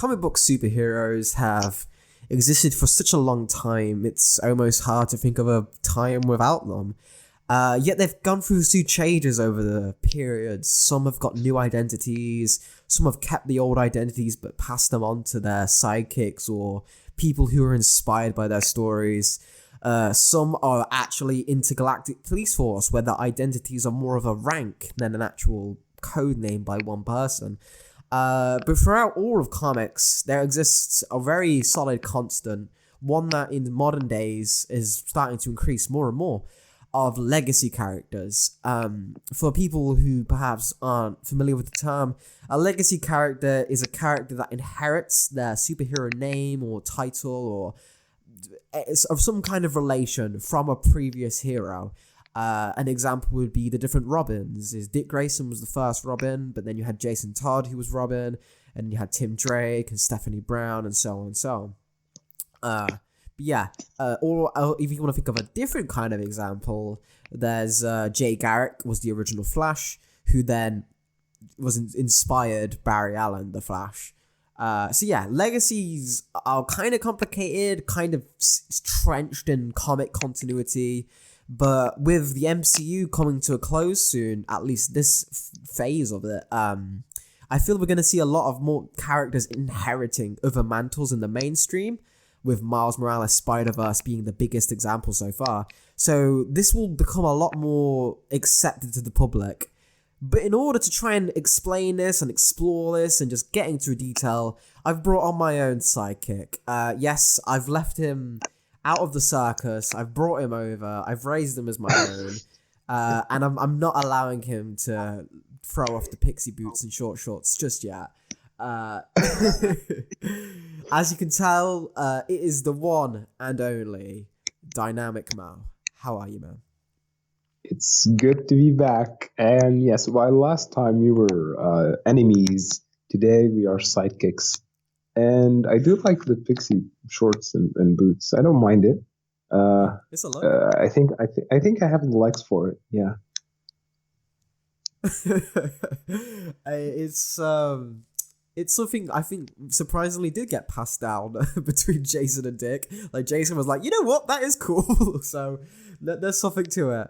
comic book superheroes have existed for such a long time, it's almost hard to think of a time without them. Yet they've gone through two changes over the periods. Some have got new identities, some have kept the old identities but passed them on to their sidekicks or people who are inspired by their stories. Some are actually intergalactic police force, where the identities are more of a rank than an actual code name by one person. But throughout all of comics, there exists a very solid constant, one that in modern days is starting to increase more and more, of legacy characters. For people who perhaps aren't familiar with the term, a legacy character is a character that inherits their superhero name or title or of some kind of relation from a previous hero. An example would be the different Robins. Dick Grayson was the first Robin, but then you had Jason Todd, who was Robin, and you had Tim Drake and Stephanie Brown, and so on and so on. But yeah, or if you want to think of a different kind of example, there's Jay Garrick was the original Flash, who then was inspired Barry Allen, the Flash. So yeah, legacies are kind of complicated, kind of trenched in comic continuity. But with the MCU coming to a close soon, at least this phase of it, I feel we're going to see a lot of more characters inheriting other mantles in the mainstream, with Miles Morales' Spider-Verse being the biggest example so far. So this will become a lot more accepted to the public. But in order to try and explain this and explore this and just get into detail, I've brought on my own sidekick. Yes, I've left him out of the circus. I've brought him over. I've raised him as my own. And I'm not allowing him to throw off the pixie boots and short shorts just yet. As you can tell, it is the one and only Dynamic Mo. How are you, man? It's good to be back. And yes, while last time we were enemies, today we are sidekicks. And I do like the pixie shorts and boots. I don't mind it. It's a lot. I think I have the likes for it. Yeah. It's something I think surprisingly did get passed down between Jason and Dick. Like Jason was like, you know what, that is cool. So there's something to it.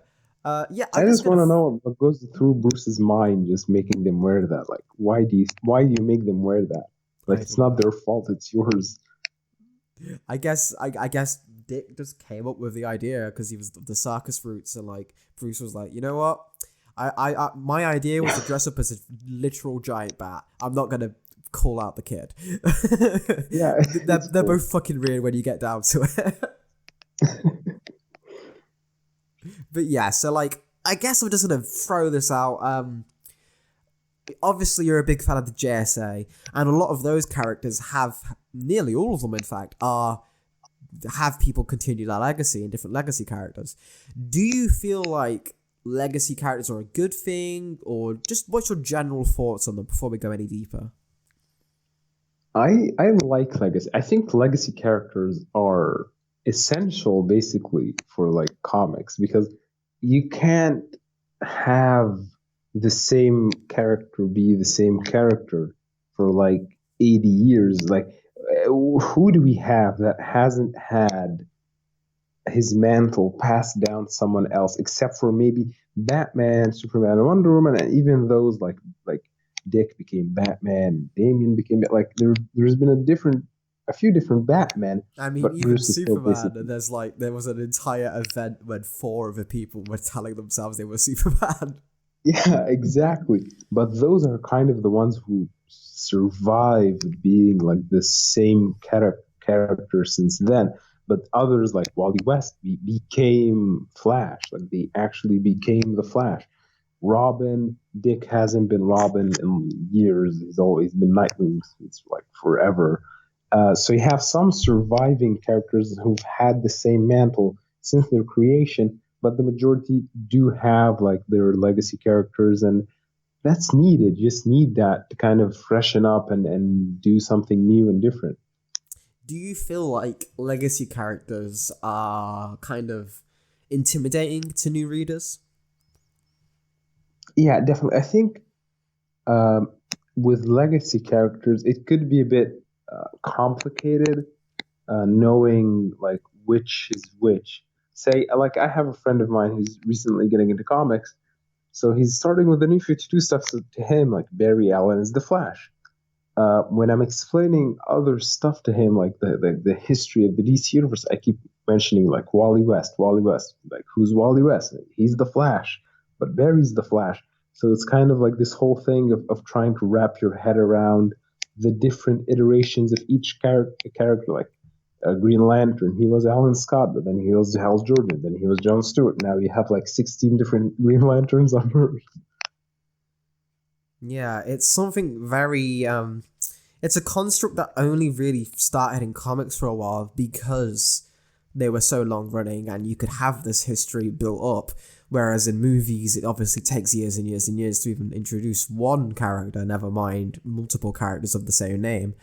Yeah, I just want to know what goes through Bruce's mind, just making them wear that. Like, why do you make them wear that? Like, it's not their fault; it's yours. I guess Dick just came up with the idea because he was the circus roots, and like Bruce was like, you know what, I my idea was to dress up as a literal giant bat. I'm not gonna call out the kid. Yeah, they're both fucking weird when you get down to it. But yeah, so like, I guess I'm just gonna throw this out. Obviously, you're a big fan of the JSA, and a lot of those characters nearly all of them, in fact, have people continue that legacy and different legacy characters. Do you feel like legacy characters are a good thing, or just what's your general thoughts on them before we go any deeper? I like legacy. I think legacy characters are essential, basically, for like comics, because you can't have the same character be the same character for like 80 years. Like, who do we have that hasn't had his mantle passed down to someone else, except for maybe Batman, Superman, and Wonder Woman, and even those like Dick became Batman, Damian became like there's been a few different Batman. I mean, but even Bruce Superman, and there was an entire event when 4 of the people were telling themselves they were Superman. Yeah, exactly. But those are kind of the ones who survived being like the same character since then. But others, like Wally West, became Flash. Like, they actually became the Flash. Robin, Dick hasn't been Robin in years. He's always been Nightwing since like forever. So you have some surviving characters who've had the same mantle since their creation, but the majority do have like their legacy characters, and that's needed. You just need that to kind of freshen up and do something new and different. Do you feel like legacy characters are kind of intimidating to new readers? Yeah, definitely. I think with legacy characters, it could be a bit complicated, knowing like which is which. Say, like I have a friend of mine who's recently getting into comics, so he's starting with the New 52 stuff. So to him, like Barry Allen is the Flash. When I'm explaining other stuff to him, like the history of the DC universe, I keep mentioning like Wally West, Wally West. Like, who's Wally West? He's the Flash, but Barry's the Flash. So it's kind of like this whole thing of trying to wrap your head around the different iterations of each character. Like Green Lantern, he was Alan Scott, but then he was Hal Jordan, then he was John Stewart. Now you have like 16 different Green Lanterns on Earth. Yeah, it's something very it's a construct that only really started in comics for a while because they were so long running and you could have this history built up, whereas in movies it obviously takes years and years and years to even introduce one character, never mind multiple characters of the same name.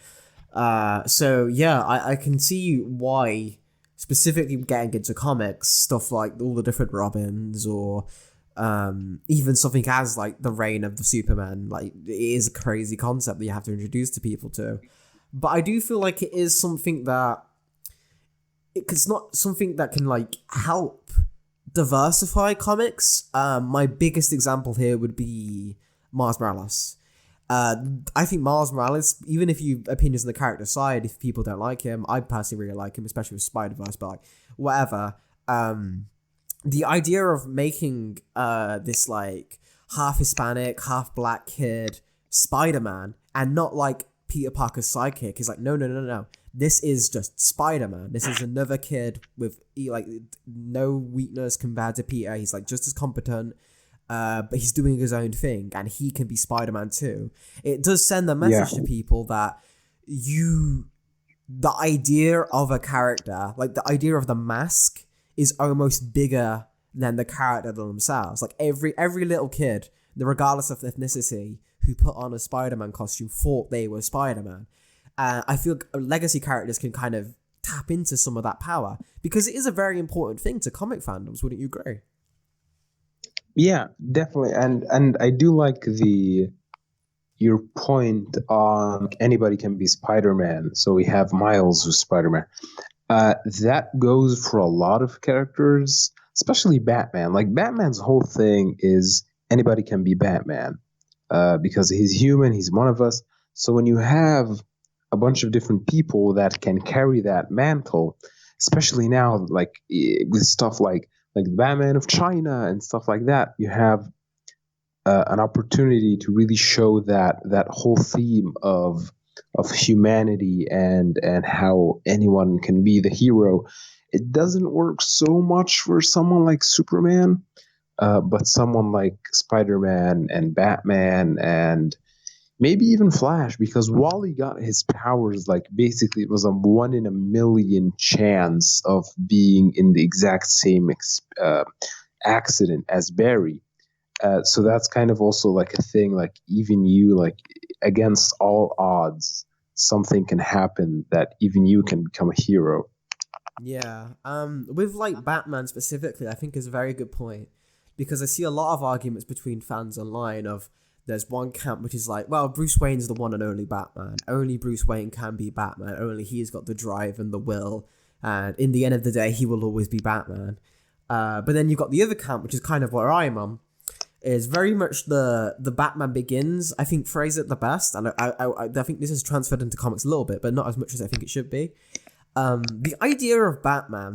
So yeah, I can see why specifically getting into comics, stuff like all the different Robins or even something as like the reign of the Superman, like it is a crazy concept that you have to introduce to people to. But I do feel like it is something that it's not something that can like help diversify comics. My biggest example here would be Miles Morales. I think Miles Morales, even if you opinions on the character side, if people don't like him, I personally really like him, especially with Spider-Verse, but like whatever. The idea of making this like half Hispanic, half black kid Spider-Man and not like Peter Parker's sidekick is like no. This is just Spider-Man. This is another kid with like no weakness compared to Peter. He's like just as competent, but he's doing his own thing and he can be Spider-Man too. It does send a message to people that the idea of a character, like the idea of the mask, is almost bigger than the character themselves. Like every little kid, regardless of ethnicity, who put on a Spider-Man costume thought they were Spider-Man. I feel legacy characters can kind of tap into some of that power because it is a very important thing to comic fandoms. Wouldn't you agree? Yeah, definitely. And I do like your point on anybody can be Spider-Man. So we have Miles who's Spider-Man. That goes for a lot of characters, especially Batman. Like Batman's whole thing is anybody can be Batman, because he's human, he's one of us. So when you have a bunch of different people that can carry that mantle, especially now, like with stuff like the Batman of China and stuff like that, you have an opportunity to really show that whole theme of humanity and how anyone can be the hero. It doesn't work so much for someone like Superman, but someone like Spider-Man and Batman and maybe even Flash, because Wally got his powers like basically it was a 1 in a million chance of being in the exact same accident as Barry. So that's kind of also like a thing, like even you, like against all odds, something can happen that even you can become a hero. Yeah. With like Batman specifically, I think is a very good point because I see a lot of arguments between fans online of there's one camp which is like, well, Bruce Wayne's the one and only Batman. Only Bruce Wayne can be Batman. Only he's got the drive and the will. And in the end of the day, he will always be Batman. But then you've got the other camp, which is kind of where I'm on, is very much the Batman Begins, I think, phrase it the best. And I think this is transferred into comics a little bit, but not as much as I think it should be. The idea of Batman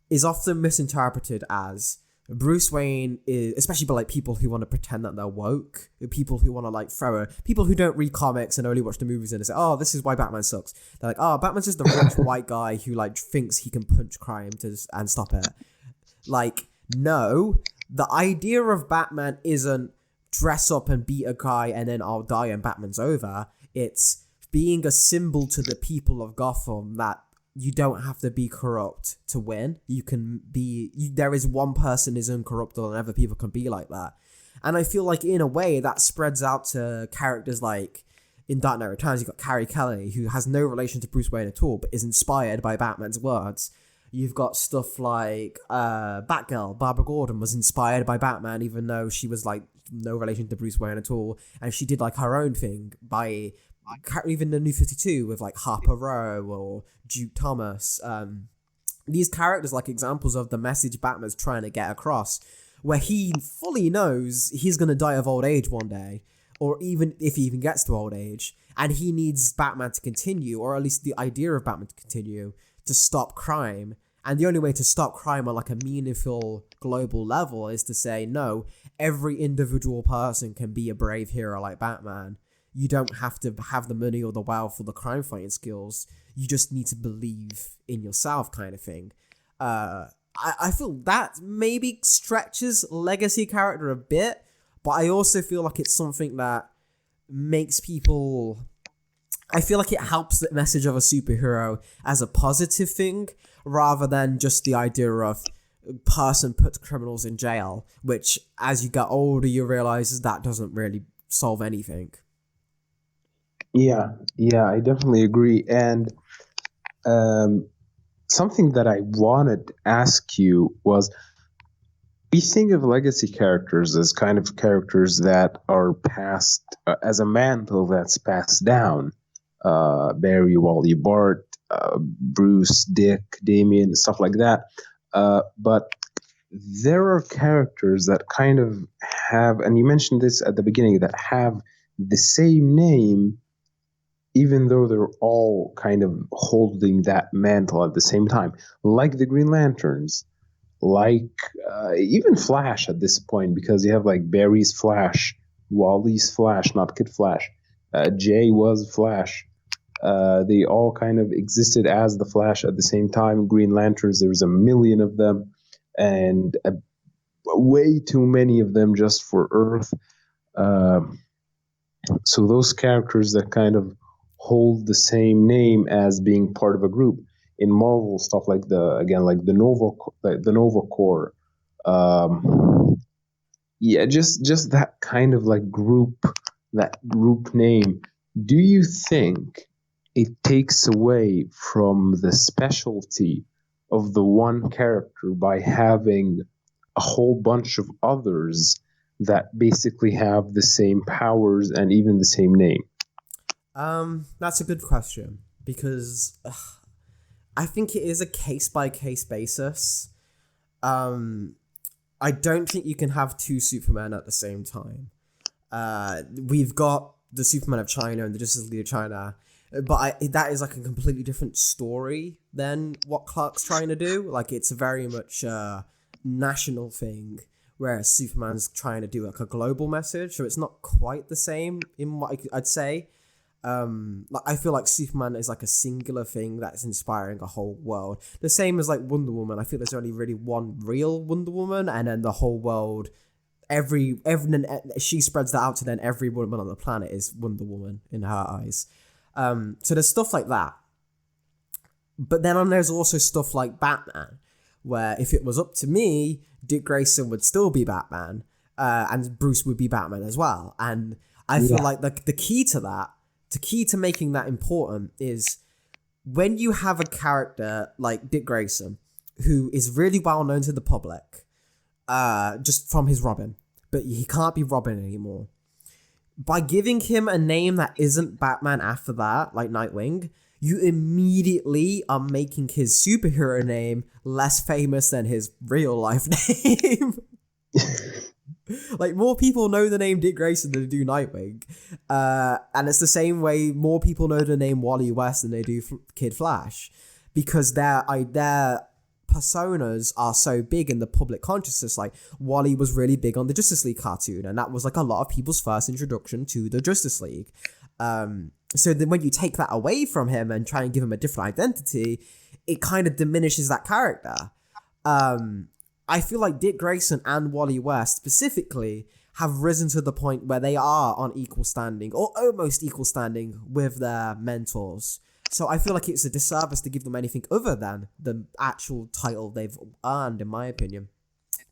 is often misinterpreted as Bruce Wayne is, especially by like people who want to pretend that they're woke, people who want to like people who don't read comics and only watch the movies and say, oh, this is why Batman sucks. They're like, oh, Batman's just a rich white guy who like thinks he can punch crime and stop it. Like, no, the idea of Batman isn't dress up and beat a guy and then I'll die and Batman's over. It's being a symbol to the people of Gotham that you don't have to be corrupt to win. You can be... there is one person is incorruptible and other people can be like that. And I feel like in a way that spreads out to characters like in Dark Knight Returns, you've got Carrie Kelly, who has no relation to Bruce Wayne at all, but is inspired by Batman's words. You've got stuff like Batgirl. Barbara Gordon was inspired by Batman, even though she was like no relation to Bruce Wayne at all. And she did like her own thing by even the New 52 with like Harper Row or Duke Thomas. These characters like examples of the message Batman's trying to get across, where he fully knows he's going to die of old age one day, or even if he even gets to old age, and he needs Batman to continue, or at least the idea of Batman to continue, to stop crime. And the only way to stop crime on like a meaningful global level is to say, no, every individual person can be a brave hero like Batman. You don't have to have the money or the wealth or the crime fighting skills. You just need to believe in yourself, kind of thing. I feel that maybe stretches legacy character a bit, but I also feel like it's something that makes people... I feel like it helps the message of a superhero as a positive thing, rather than just the idea of person puts criminals in jail, which as you get older you realize that doesn't really solve anything. Yeah, I definitely agree. And something that I wanted to ask you was, we think of legacy characters as kind of characters that are passed as a mantle that's passed down. Barry, Wally, Bart, Bruce, Dick, Damien, stuff like that. But there are characters that kind of have, and you mentioned this at the beginning, that have the same name, even though they're all kind of holding that mantle at the same time, like the Green Lanterns, like even Flash at this point, because you have like Barry's Flash, Wally's Flash, not Kid Flash. Jay was Flash. They all kind of existed as the Flash at the same time. Green Lanterns, there was a million of them, and way too many of them just for Earth. So those characters that kind of hold the same name as being part of a group. In Marvel, stuff like the Nova Corps, just that kind of like that group name. Do you think it takes away from the specialty of the one character by having a whole bunch of others that basically have the same powers and even the same name? That's a good question, because I think it is a case-by-case basis. I don't think you can have two Supermen at the same time. We've got the Superman of China and the Justice League of China, but that is like a completely different story than what Clark's trying to do. Like, it's a very much national thing, whereas Superman's trying to do like a global message, so it's not quite the same in what I'd say. Like, I feel like Superman is like a singular thing that's inspiring a whole world. The same as like Wonder Woman. I feel there's only really one real Wonder Woman, and then the whole world, every she spreads that out to then every woman on the planet is Wonder Woman in her eyes. So there's stuff like that. But then there's also stuff like Batman, where if it was up to me, Dick Grayson would still be Batman, and Bruce would be Batman as well. And I feel like the key to that, the key to making that important, is when you have a character like Dick Grayson, who is really well known to the public, just from his Robin, but he can't be Robin anymore. By giving him a name that isn't Batman after that, like Nightwing, you immediately are making his superhero name less famous than his real life name. Like, more people know the name Dick Grayson than they do Nightwing. And it's the same way more people know the name Wally West than they do Kid Flash. Because their personas are so big in the public consciousness. Like, Wally was really big on the Justice League cartoon, and that was like a lot of people's first introduction to the Justice League. So then when you take that away from him and try and give him a different identity, it kind of diminishes that character. I feel like Dick Grayson and Wally West specifically have risen to the point where they are on equal standing, or almost equal standing, with their mentors. So I feel like it's a disservice to give them anything other than the actual title they've earned, in my opinion.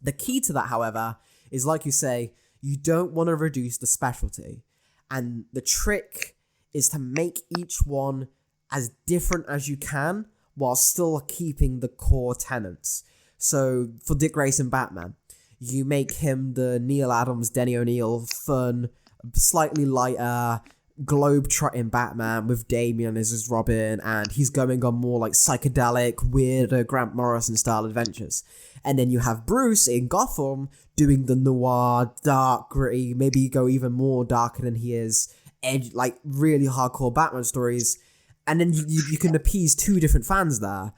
The key to that, however, is, like you say, you don't want to reduce the specialty. And the trick is to make each one as different as you can while still keeping the core tenets. So for Dick Grayson Batman, you make him the Neil Adams, Denny O'Neil, fun, slightly lighter, globe-trotting Batman with Damian as his Robin, and he's going on more like psychedelic, weirder Grant Morrison-style adventures. And then you have Bruce in Gotham doing the noir, dark, gritty, maybe go even more darker than he is, like really hardcore Batman stories. And then you can appease two different fans there.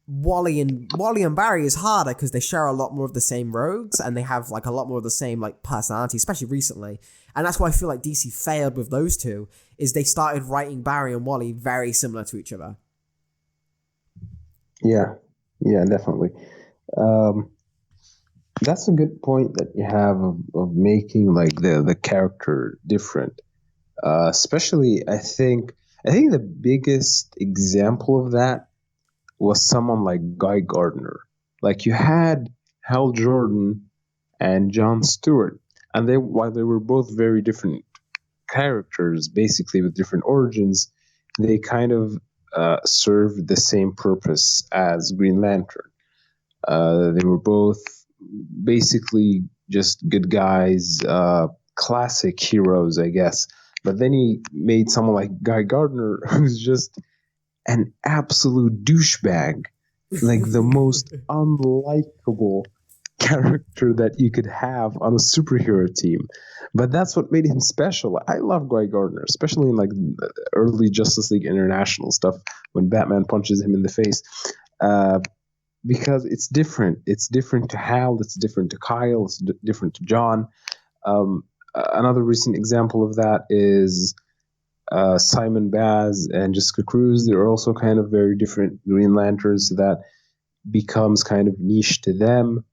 Wally and Barry is harder because they share a lot more of the same rogues and they have like a lot more of the same like personality, especially recently. And that's why I feel like DC failed with those two, is they started writing Barry and Wally very similar to each other. Yeah, definitely. That's a good point that you have of making like the character different. Especially, I think the biggest example of that was someone like Guy Gardner. Like you had Hal Jordan and Jon Stewart, and while they were both very different characters, basically with different origins, they kind of served the same purpose as Green Lantern. They were both basically just good guys, classic heroes, I guess. But then he made someone like Guy Gardner, who's just an absolute douchebag, like the most unlikable character that you could have on a superhero team. But that's what made him special. I love Guy Gardner, especially in like the early Justice League International stuff when Batman punches him in the face. Because it's different. It's different to Hal, it's different to Kyle, it's different to John. Another recent example of that is Simon Baz and Jessica Cruz. They're also kind of very different Green Lanterns, so that becomes kind of niche to them.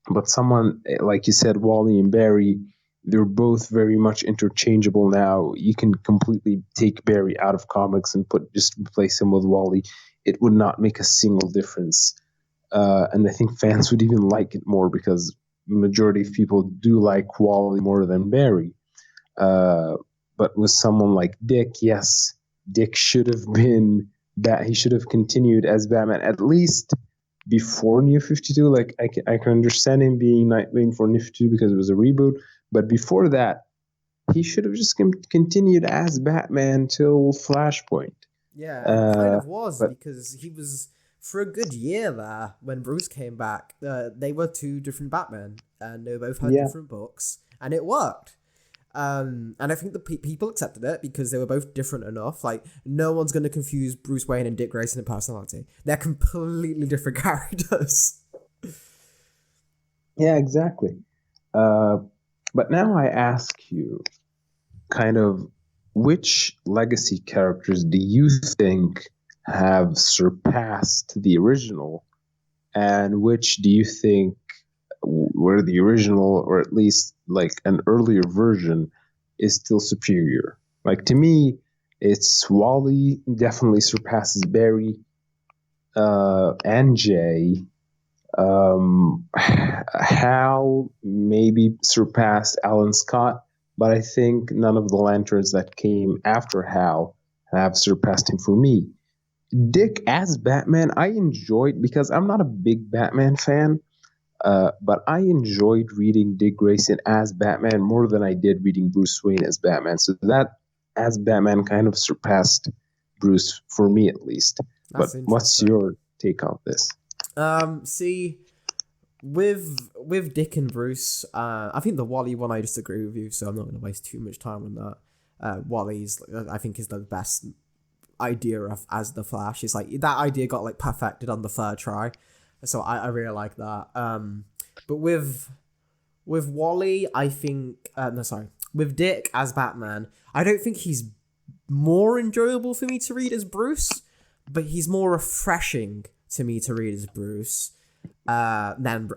But someone, like you said, Wally and Barry, they're both very much interchangeable now. You can completely take Barry out of comics and just replace him with Wally. It would not make a single difference. And I think fans would even like it more because the majority of people do like Wally more than Barry. But with someone like Dick, yes, Dick should have been he should have continued as Batman at least before New 52. Like I can understand him being Nightwing for New 52 because it was a reboot, but before that, he should have just continued as Batman till Flashpoint. Yeah, and he kind of was, because he was, for a good year there, when Bruce came back, they were two different Batmen, and they both had different books, and it worked. And I think the people accepted it because they were both different enough. Like, no one's going to confuse Bruce Wayne and Dick Grayson in personality. They're completely different characters. Yeah, exactly. But now I ask you, kind of, which legacy characters do you think have surpassed the original, and which do you think were the original, or at least like an earlier version, is still superior? Like, to me, it's Wally definitely surpasses Barry and Jay. Hal maybe surpassed Alan Scott, but I think none of the Lanterns that came after Hal have surpassed him for me. Dick as Batman, I enjoyed, because I'm not a big Batman fan, but I enjoyed reading Dick Grayson as Batman more than I did reading Bruce Wayne as Batman. So that as Batman kind of surpassed Bruce for me, at least. But what's your take on this? See, with Dick and Bruce, I think the Wally one, I disagree with you, so I'm not going to waste too much time on that. Wally's, I think, is the best idea of as the Flash. It's like that idea got like perfected on the third try, so I really like that. But with Wally, I think with Dick as Batman, I don't think he's more enjoyable for me to read as Bruce, but he's more refreshing to me to read as Bruce than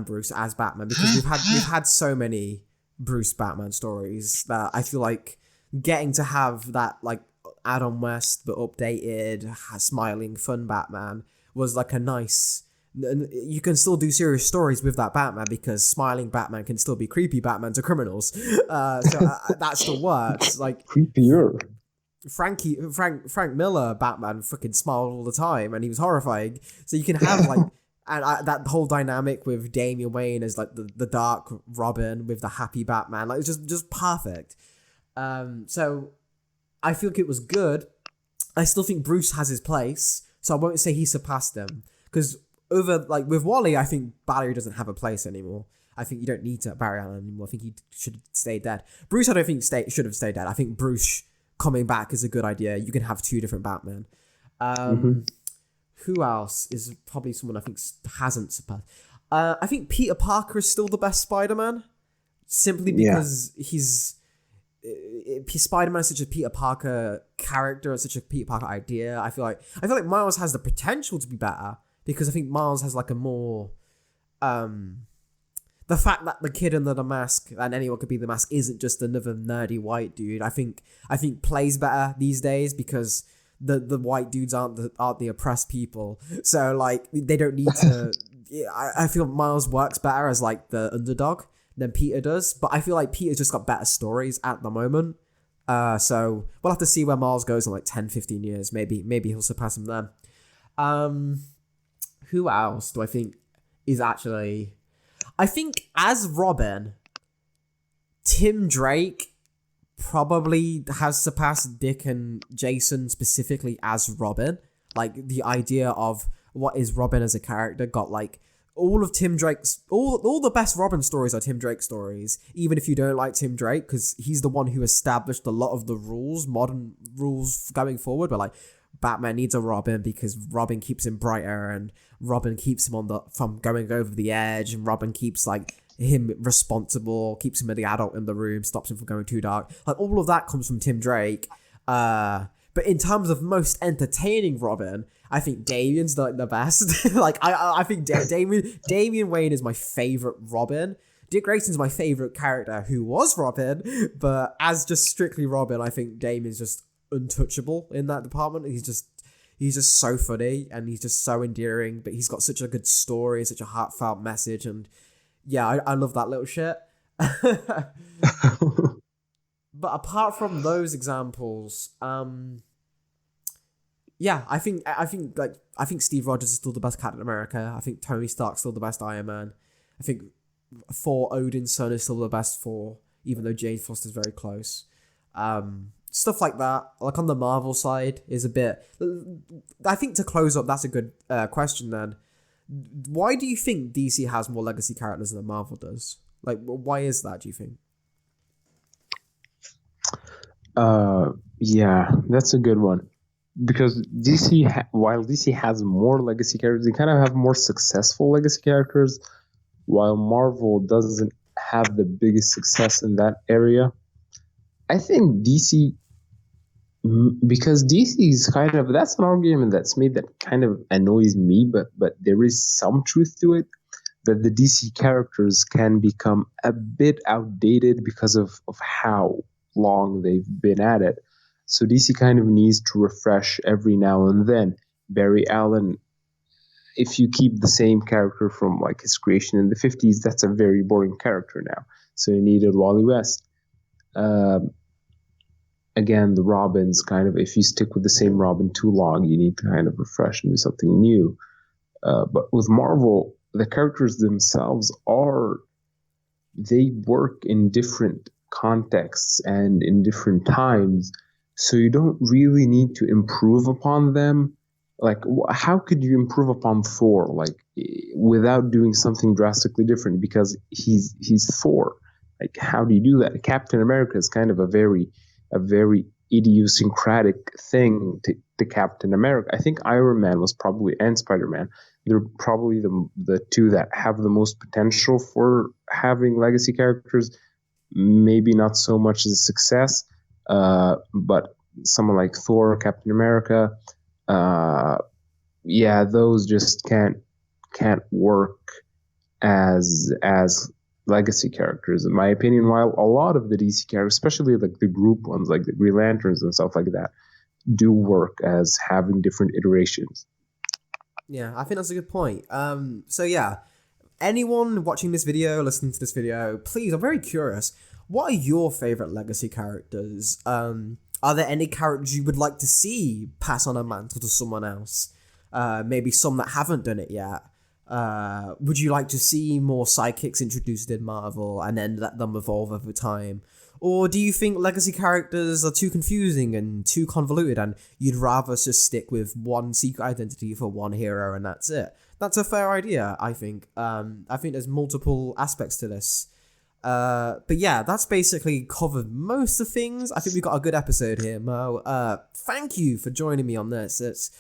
Bruce as Batman, because we've had so many Bruce Batman stories that I feel like getting to have that like Adam West but updated, smiling, fun Batman was like a nice. You can still do serious stories with that Batman because smiling Batman can still be creepy Batman to criminals. That still works. Like creepier. Frank Miller Batman fucking smiled all the time and he was horrifying. So you can have like and that whole dynamic with Damian Wayne as like the dark Robin with the happy Batman, like it's just perfect. So I feel like it was good. I still think Bruce has his place, so I won't say he surpassed them. Because with Wally, I think Barry doesn't have a place anymore. I think you don't need to Barry Allen anymore. I think he should stay dead. Bruce, I don't think should have stayed dead. I think Bruce coming back is a good idea. You can have two different Batman. Who else is probably someone I think hasn't surpassed? I think Peter Parker is still the best Spider-Man, simply because Spider-Man is such a Peter Parker character and such a Peter Parker idea. I feel like Miles has the potential to be better because I think Miles has like a more the fact that the kid under the mask and anyone could be the mask isn't just another nerdy white dude. I think plays better these days because the white dudes aren't the oppressed people. So like they don't need to. I feel Miles works better as like the underdog than Peter does, but I feel like Peter's just got better stories at the moment. So we'll have to see where Miles goes in like 10, 15 years. Maybe he'll surpass him then. Who else do I think is actually... I think as Robin, Tim Drake probably has surpassed Dick and Jason specifically as Robin. Like the idea of what is Robin as a character got like all of Tim Drake's all the best Robin stories are Tim Drake stories, even if you don't like Tim Drake, because he's the one who established a lot of the modern rules going forward. But like Batman needs a Robin because Robin keeps him brighter and Robin keeps him from going over the edge, and Robin keeps like him responsible, keeps him the adult in the room, stops him from going too dark. Like all of that comes from Tim Drake. But in terms of most entertaining Robin, I think Damien's the best. Like I think Damian Wayne is my favorite Robin. Dick Grayson's my favorite character who was Robin, but as just strictly Robin, I think Damien's just untouchable in that department. He's just so funny and he's just so endearing, but he's got such a good story, such a heartfelt message, and yeah, I love that little shit. But apart from those examples, yeah, I think Steve Rogers is still the best Captain America. I think Tony Stark's still the best Iron Man. I think Thor Odin's son is still the best Thor, even though Jane Foster's very close. Stuff like that, like on the Marvel side, is a bit... I think to close up, that's a good question then. Why do you think DC has more legacy characters than Marvel does? Like, why is that, do you think? Yeah, that's a good one. Because while DC has more legacy characters, they kind of have more successful legacy characters, while Marvel doesn't have the biggest success in that area. I think DC, because DC is kind of, that's an argument that's made that kind of annoys me, but there is some truth to it, that the DC characters can become a bit outdated because of how long they've been at it. So DC kind of needs to refresh every now and then. Barry Allen, if you keep the same character from like his creation in the 50s, that's a very boring character now. So you needed Wally West. Again, the Robins kind of, if you stick with the same Robin too long, you need to kind of refresh and do something new. But with Marvel, the characters themselves they work in different contexts and in different times. So you don't really need to improve upon them. Like, how could you improve upon Thor, like, without doing something drastically different? Because he's Thor. Like, how do you do that? Captain America is kind of a very idiosyncratic thing to Captain America. I think Iron Man was probably, and Spider-Man, they're probably the two that have the most potential for having legacy characters. Maybe not so much as a success, but someone like Thor, Captain America, yeah, those just can't work as legacy characters, in my opinion. While a lot of the DC characters, especially like the group ones, like the Green Lanterns and stuff like that, do work as having different iterations. Yeah, I think that's a good point. So yeah, anyone watching this video, listening to this video, please, I'm very curious. What are your favorite legacy characters? Are there any characters you would like to see pass on a mantle to someone else? Maybe some that haven't done it yet. Would you like to see more sidekicks introduced in Marvel and then let them evolve over time? Or do you think legacy characters are too confusing and too convoluted and you'd rather just stick with one secret identity for one hero and that's it? That's a fair idea, I think. I think there's multiple aspects to this. But yeah, that's basically covered most of things. I think we got a good episode here, Mo. Thank you for joining me on this.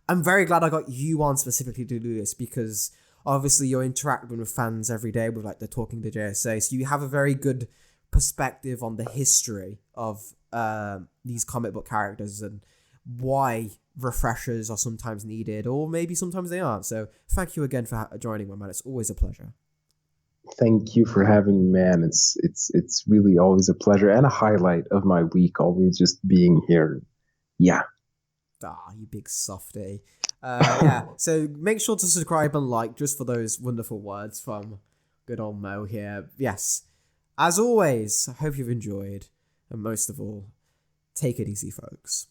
I'm very glad I got you on specifically to do this because obviously you're interacting with fans every day with like the Talking to JSA, so you have a very good perspective on the history of these comic book characters and why refreshers are sometimes needed or maybe sometimes they aren't. So thank you again for joining me, man. It's always a pleasure. Thank you for having me, man. It's really always a pleasure and a highlight of my week, always just being here. Yeah. You big softy. Yeah, so make sure to subscribe and like just for those wonderful words from good old Mo here. Yes, as always, I hope you've enjoyed. And most of all, take it easy, folks.